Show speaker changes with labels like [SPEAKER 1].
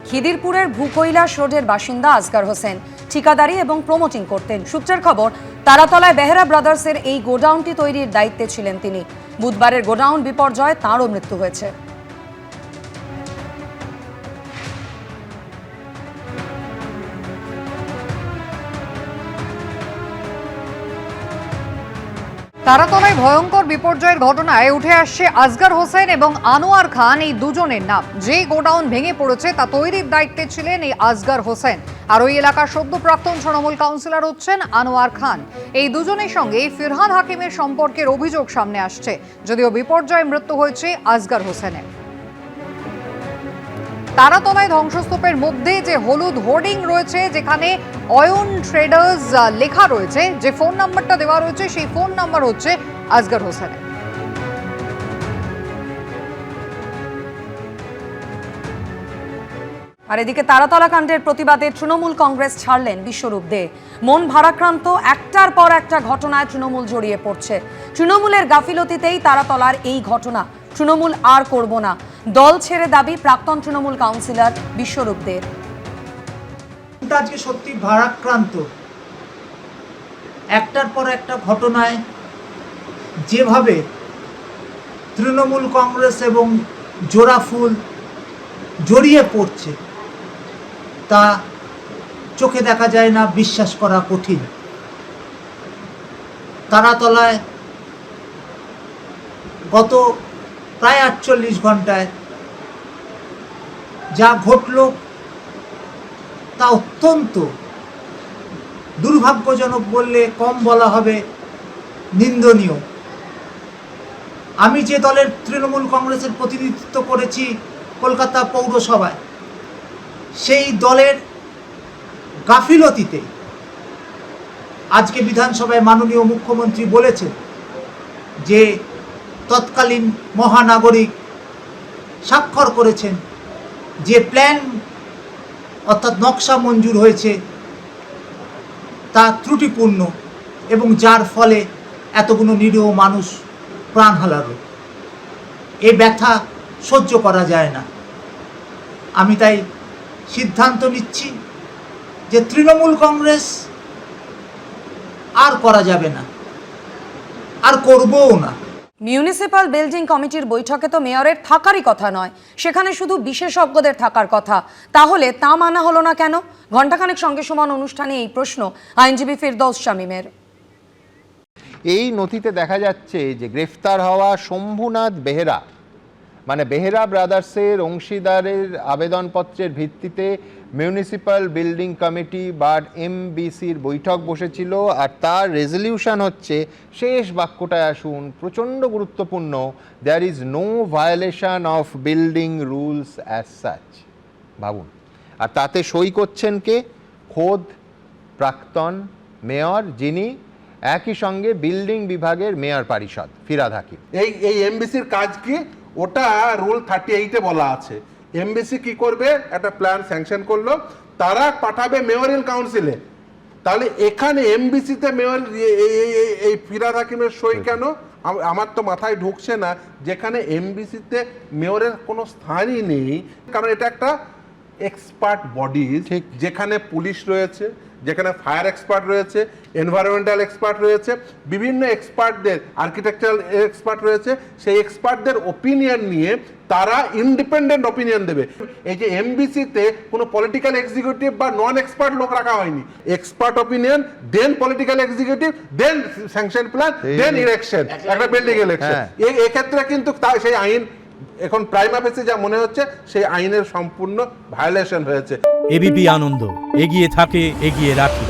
[SPEAKER 1] খিদিরপুরের ভূকৈলাস রোডের বাসিন্দা আসগার হোসেন ঠিকাদারি এবং প্রমোটিং করতেন। সূত্রের খবর, তারাতলায় বেহেরা ব্রাদার্সের এই গোডাউনটি তৈরির দায়িত্বে ছিলেন তিনি। বুধবারের গোডাউন বিপর্যয়ে তাঁরও মৃত্যু হয়েছে। তারাতলায় ভয়ঙ্কর বিপর্যয়ের ঘটনায় উঠে আসছে আসগার হোসেন এবং আনোয়ার খান, এই দুজনের নাম। যে গোডাউন ভেঙে পড়েছে তা তৈরির দায়িত্বে ছিলেন এই আসগার হোসেন, আর ওই এলাকার সদ্য প্রাক্তন তৃণমূল কাউন্সিলর হচ্ছেন আনোয়ার খান। এই দুজনের সঙ্গে ফিরহাদ হাকিমের সম্পর্কের অভিযোগ সামনে আসছে, যদিও বিপর্যয়ে মৃত্যু হয়েছে আসগার হোসেনের। তারাতলায় ধ্বংসস্তূপের মধ্যে যে হলুদ হোর্ডিং রয়েছে, যেখানে অয়ন ট্রেডার্স লেখা রয়েছে, যে ফোন নাম্বারটা দেওয়া রয়েছে সেই ফোন নাম্বার হচ্ছে আসগার হোসেনের। আর এদিকে তারাতলা কাণ্ডের প্রতিবাদে তৃণমূল কংগ্রেস ছাড়লেন বিশ্বরূপ দে। মন ভারাক্রান্ত, একটার পর একটা ঘটনায় তৃণমূল জড়িয়ে পড়ছে। তৃণমূলের গাফিলতিতেই তারাতলার এই ঘটনা। তৃণমূল আর করব না, দল ছেড়ে দাবি প্রাক্তন তৃণমূল কাউন্সিলর বিশ্বরূপ দের।
[SPEAKER 2] আজকে সত্যি ভারাক্রান্ত, একটার পর একটা ঘটনায় যেভাবে তৃণমূল কংগ্রেস এবং জোড়াফুল জড়িয়ে পড়ছে তা চোখে দেখা যায় না, বিশ্বাস করা কঠিন। তারাতলায় গত প্রায় 48 ঘন্টায় যা ঘটল তা অত্যন্ত দুর্ভাগ্যজনক বললে কম বলা হবে, নিন্দনীয়। আমি যে দলের তৃণমূল কংগ্রেসের প্রতিনিধিত্ব করেছি কলকাতা পৌরসভায়, সেই দলের গাফিলতিতে আজকে বিধানসভায় মাননীয় মুখ্যমন্ত্রী বলেছেন যে তৎকালীন মহানাগরিক স্বাক্ষর করেছেন যে প্ল্যান অর্থাৎ নকশা মঞ্জুর হয়েছে তা ত্রুটিপূর্ণ এবং যার ফলে এতগুলো নিরীহ মানুষ প্রাণ হারালো। এই ব্যথা সহ্য করা যায় না। আমি তাই সিদ্ধান্ত নিচ্ছি যে তৃণমূল কংগ্রেস আর করা যাবে না, আর করবও না।
[SPEAKER 1] মিউনিসিপ্যাল বিল্ডিং কমিটির বৈঠকে তো মেয়রের থাকারই কথা নয়, সেখানে শুধু বিশেষজ্ঞদের থাকার কথা। তাহলে তা মানা হলো না কেন? ঘণ্টাখানেক সঙ্গে সমান অনুষ্ঠানে এই প্রশ্ন আইনজীবী ফিরদৌস শামীমের।
[SPEAKER 3] এই নথিতে দেখা যাচ্ছে যে গ্রেফতার হওয়া শম্ভুনাথ বেহেরা, মানে বেহেরা ব্রাদার্সের অংশীদারের আবেদনপত্রের ভিত্তিতে মিউনিসিপ্যাল বিল্ডিং কমিটি বা এমবিসির বৈঠক বসেছিল, আর তার রেজলিউশন হচ্ছে, শেষ বাক্যটায় আসুন, প্রচণ্ড গুরুত্বপূর্ণ, there is no violation of building rules as such. ভাবুন, আর তাতে সই করছেন কে? খোদ প্রাক্তন মেয়র, যিনি একই সঙ্গে বিল্ডিং বিভাগের মেয়র পরিষদ ফিরহাদ হাকিম।
[SPEAKER 4] এই এমবিসির কাজ কি? ওটা রুল 38-এ বলা আছে। এমবিসি কি করবে? একটা প্ল্যান স্যাংশন করলো, তারা পাঠাবে মেয়রিয়াল কাউন্সিলে। তাহলে এখানে এমবিসিতে মেয়র এই ফিরহাদ হাকিমের সই কেন? আমার তো মাথায় ঢুকছে না, যেখানে এমবিসিতে মেয়রের কোনো স্থানই নেই। কারণ এটা একটা এক্সপার্ট বডি, যেখানে পুলিশ রয়েছে, যেখানে ফায়ার এক্সপার্ট রয়েছে, এনভায়রনমেন্টাল এক্সপার্ট রয়েছে, বিভিন্ন এক্সপার্টদের, আর্কিটেকচারাল এক্সপার্ট রয়েছে। সেই এক্সপার্টদের ওপিনিয়ন নিয়ে তারা ইন্ডিপেন্ডেন্ট ওপিনিয়ন দেবে। এই যে এমবিসিতে কোনো পলিটিক্যাল এক্সিকিউটিভ বা নন এক্সপার্ট লোক রাখা হয়নি। এক্সপার্ট ওপিনিয়ন, দেন পলিটিক্যাল এক্সিকিউটিভ, দেন স্যাংশন প্ল্যান, দেন ইলেকশন, একটা বিল্ডিং ইলেকশন। এক্ষেত্রে কিন্তু সেই আইন এখন প্রাইমা ফেসি যা মনে হচ্ছে, সেই আইনের সম্পূর্ণ ভায়োলেশন হয়েছে।
[SPEAKER 5] এবিপি আনন্দ, এগিয়ে থাকে, এগিয়ে রাখে।